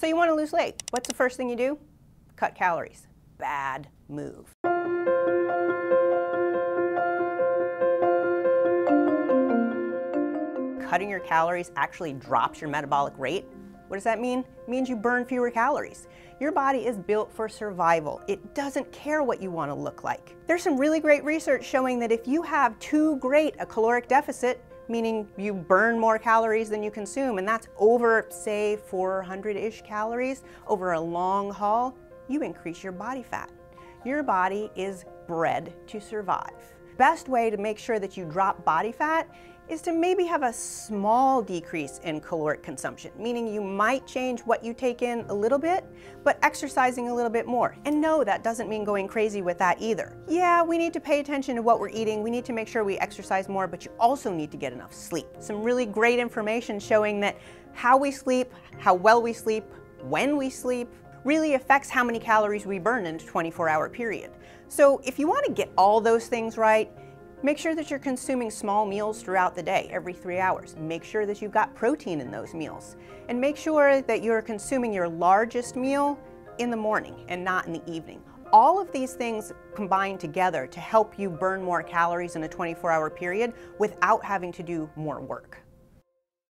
So you want to lose weight. What's the first thing you do? Cut calories. Bad move. Cutting your calories actually drops your metabolic rate. What does that mean? It means you burn fewer calories. Your body is built for survival. It doesn't care what you want to look like. There's some really great research showing that if you have too great a caloric deficit, meaning you burn more calories than you consume, and that's over, say, 400-ish calories over a long haul, you increase your body fat. Your body is bred to survive. Best way to make sure that you drop body fat is to maybe have a small decrease in caloric consumption, meaning you might change what you take in a little bit, but exercising a little bit more. And no, that doesn't mean going crazy with that either. Yeah, we need to pay attention to what we're eating, we need to make sure we exercise more, but you also need to get enough sleep. Some really great information showing that how we sleep, how well we sleep, when we sleep, really affects how many calories we burn in a 24-hour period. So if you want to get all those things right, make sure that you're consuming small meals throughout the day, every 3 hours. Make sure that you've got protein in those meals. And make sure that you're consuming your largest meal in the morning and not in the evening. All of these things combine together to help you burn more calories in a 24-hour period without having to do more work.